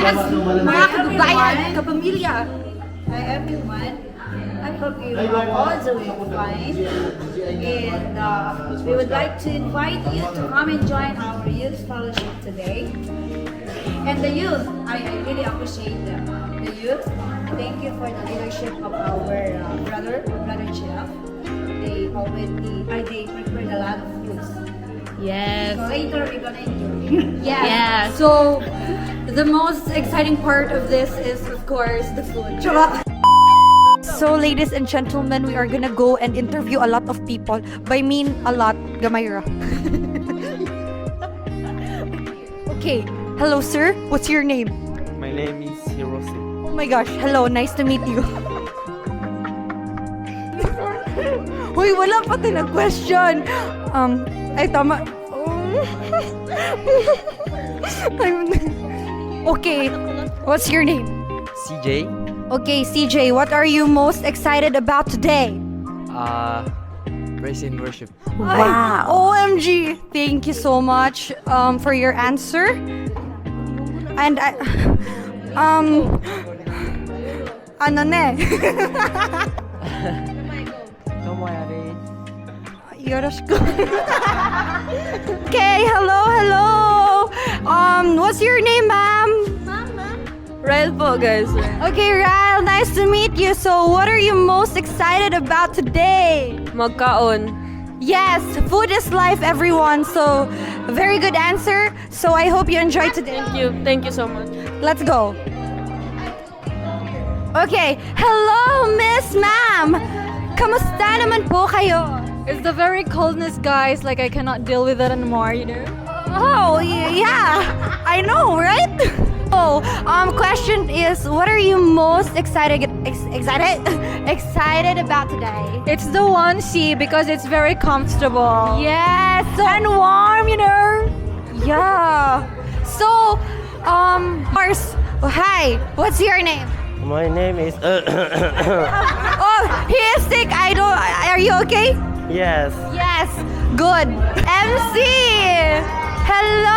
Yes, mga kababayan, kapamilya. Hi everyone. I hope you are all doing fine. And we would like to invite you to come and join our youth fellowship today. And the youth, I really appreciate them. The youth, thank you for the leadership of our brother Jeff. They prepared a lot of foods. Yes. So later we're gonna enjoy. Yeah. So, the most exciting part of this is, of course, the food. So, ladies and gentlemen, we are gonna go and interview a lot of people. By mean, a lot, Gamayra. Okay. Hello, sir. What's your name? My name is Hirose. Oh my gosh. Hello. Nice to meet you. Hoy, wala pa question. Ay, tama. Okay. What's your name? CJ. Okay, CJ, what are you most excited about today? Praise and worship. Wow. OMG. Thank you so much for your answer. And ano ne? Yoroshiku. Okay, hello. What's your name, ma'am? Ryle po, guys. Okay, Ryle, nice to meet you. So, what are you most excited about today? Magkaon. Yes, food is life, everyone. So, very good answer. So, I hope you enjoyed today. Thank you so much. Let's go. Okay, hello, Miss Ma'am. Kamusta naman po kayo? It's the very coldness, guys. Like, I cannot deal with it anymore, you know? Oh, yeah. I know, right? Oh, question is, what are you most excited about today? It's the onesie because it's very comfortable. Yes, and warm, you know. Yeah. So, Mars, hi. What's your name? My name is. Oh, he is sick. Are you okay? Yes. Yes. Good. MC. Hello.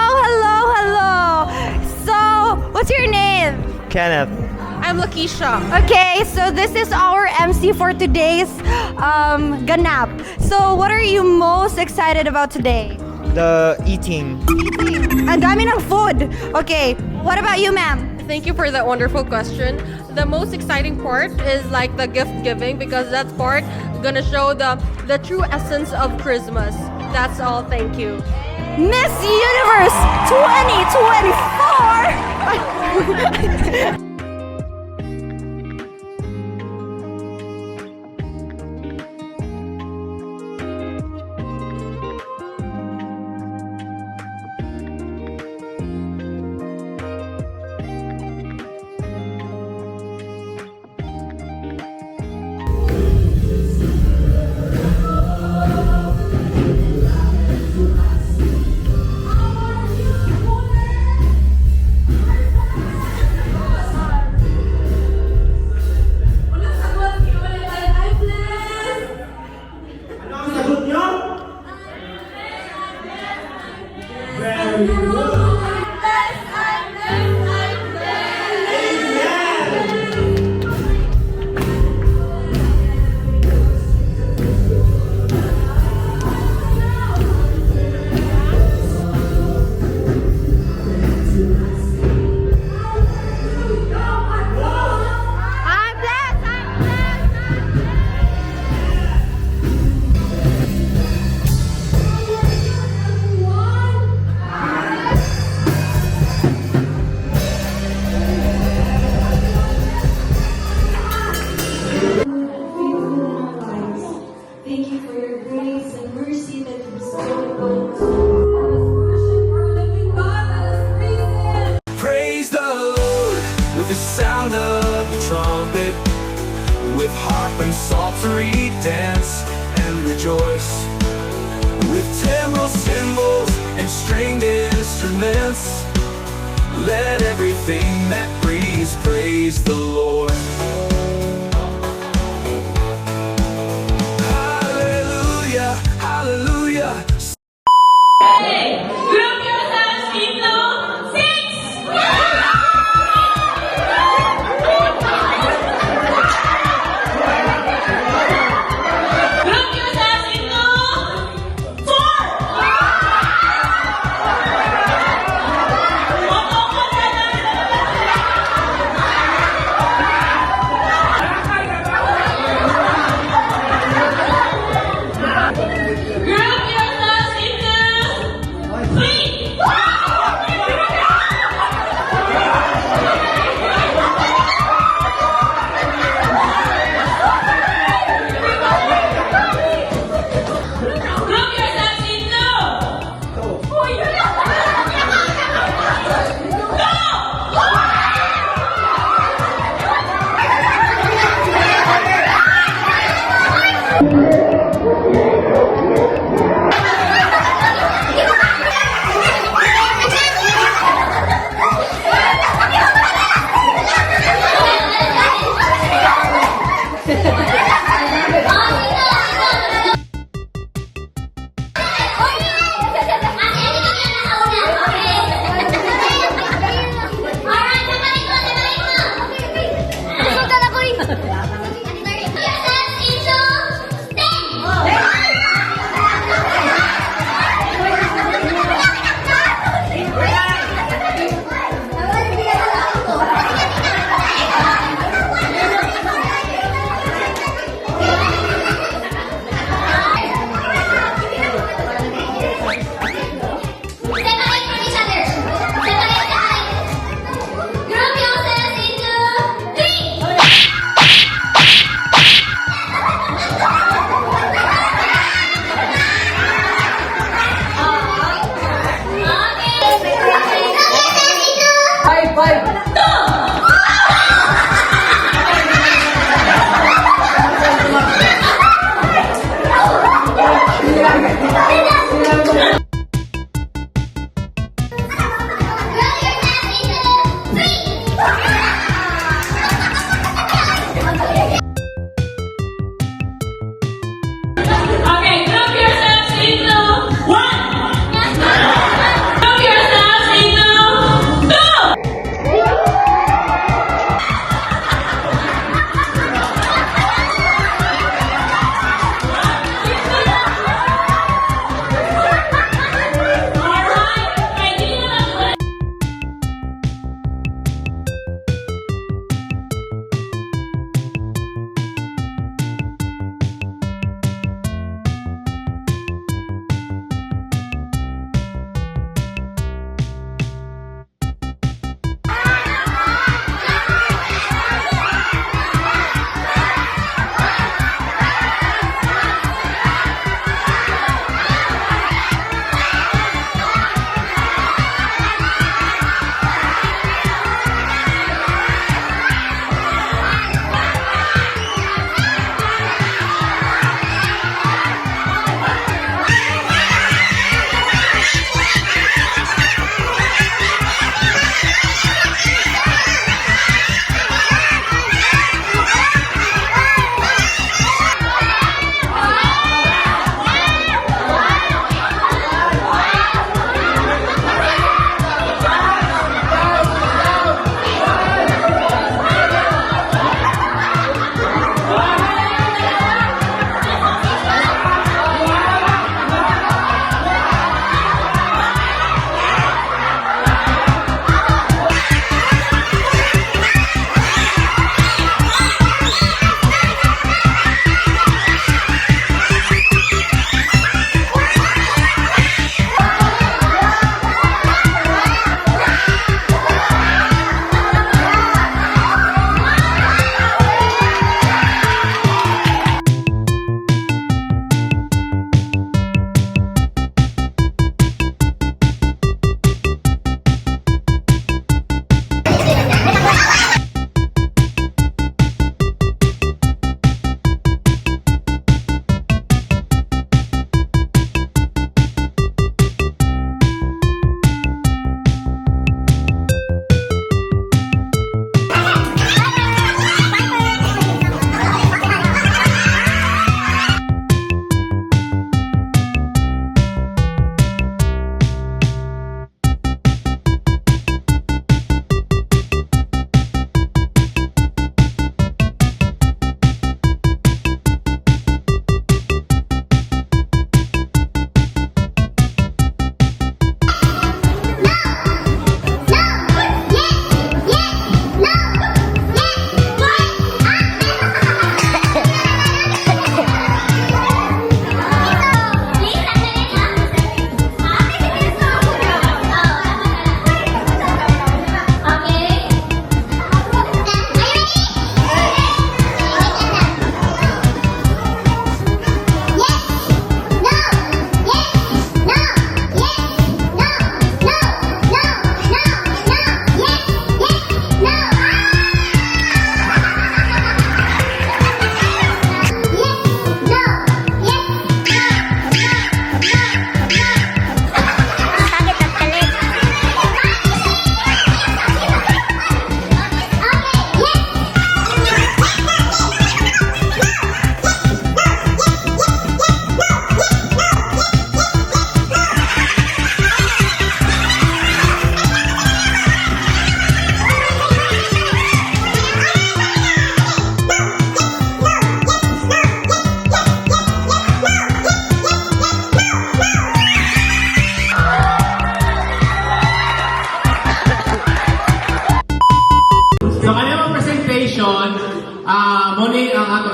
So, what's your name? Kenneth. I'm Lakeisha. Okay, so this is our MC for today's ganap. So, what are you most excited about today? The eating. Ang dami ng food. Okay, what about you, ma'am? Thank you for that wonderful question. The most exciting part is like the gift giving because that part gonna show the true essence of Christmas. That's all. Thank you. Miss Universe 2024! with harp and psaltery dance and rejoice, with timbrel, cymbals, and stringed instruments. Let everything that breathes praise the Lord. Hallelujah, hallelujah. Grupo San Espíritu, 6!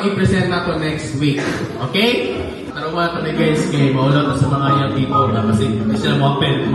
i-present na to next week. Okay? Tarawa to na guys kay maulot na sa mga young people na kasi hindi sila mapil.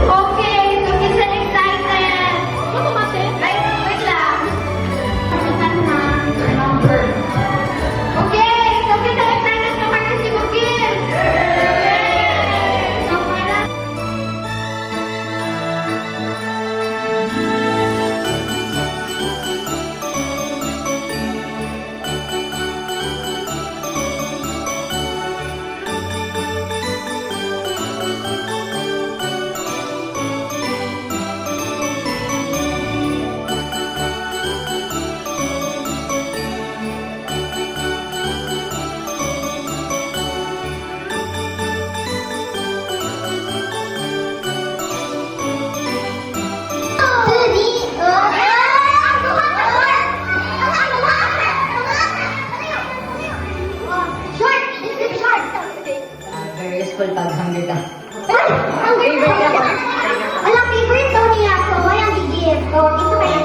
Okay, so it's an excited. Wait lang. Number. Okay, so it's an excited na si Bukil. So, parang Very useful pag hungry ka. Walang favorite daw niya, so walang bigil. So, ito kayo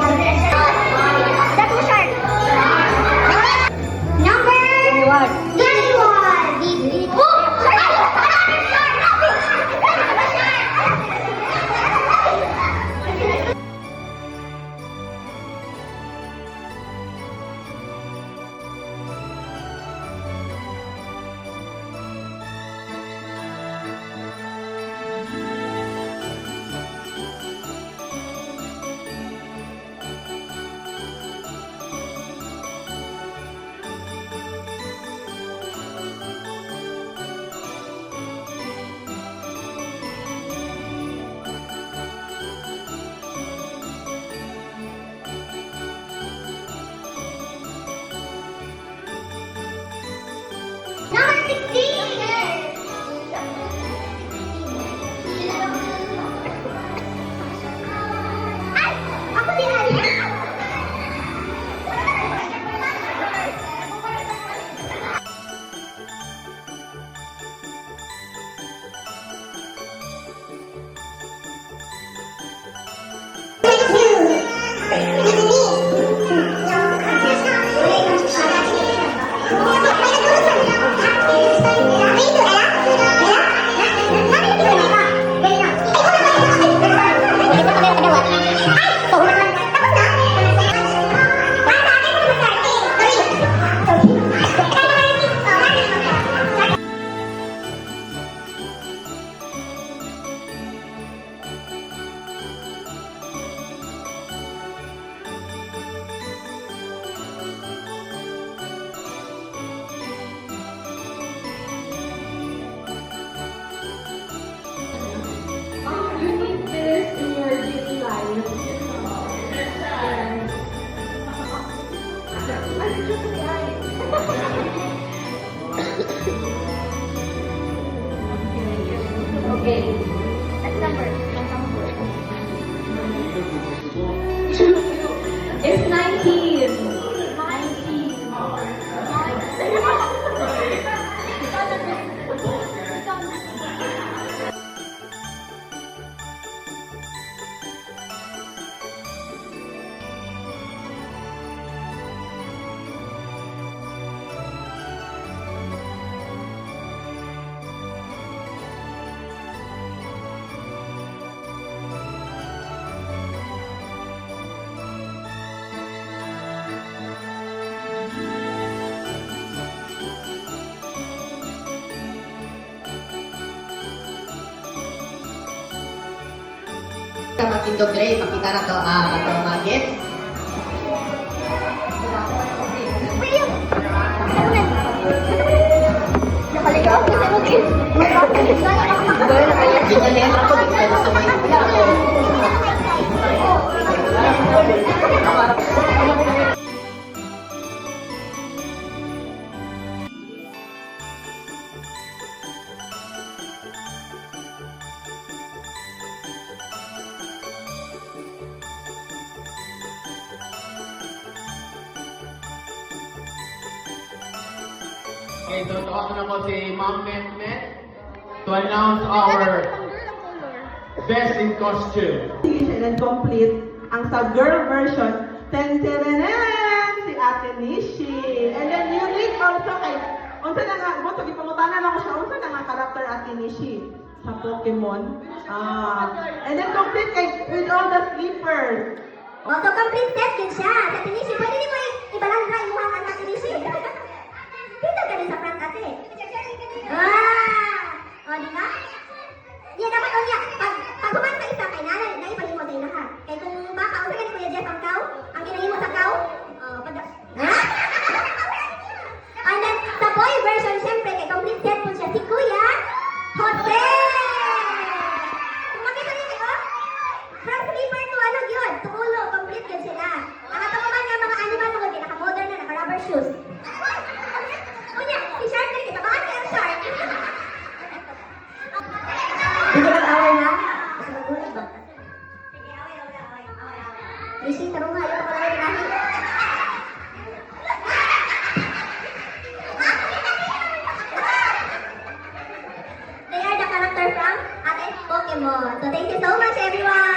the two sharks. Number 21. Oh! Number 16! Ay! Ako din Alia! Okay. That's number. It's 19. 19. Sa matindog dre, pakita na to ang mga gifts. Nakaligaw ko sa lugin. Di ka letra ko, di ka gusto mo yung ako. Okay, so tawagan na ko si Ma'am Met to announce our best in costume. And complete ang sa girl version, ten-terenen, si Ate Nishi. And then unique also kay, unsa na nga, mo, sige pamutanan ako siya, unsa na nga karakter Ate Nishi sa Pokemon. And then complete kay, with all the sleepers. So complete set yun siya. Sa Tinishi, pwede niyo ibalang na yung mga anak Tinishi. Dito ka rin sa front ate. O, di ba? Di, dapat o niya. Pag human ka isa kay nanay, naipahimo din na ka. Kaya kung baka, o sa Kuya Jeff ang kaw, ang ginahimo sa kaw, and then, sa boy version, syempre, kay complete set po siya, si Kuya Jose! Kung makita niyo, oh? From sleeper to ano yun, to ulo, complete yun sila. Ang atakuman nga mga animal mga din, naka-modern na, naka-rubber shoes. Unya, si Shark na kita, bakit kaya ang Shark? Hindi ka nag-away na? Basta mag-ulit ba? Sige, away. Lucy, tarong nga, ito pala yung lahi. They are the character from Ate Pokemon. So thank you so much everyone!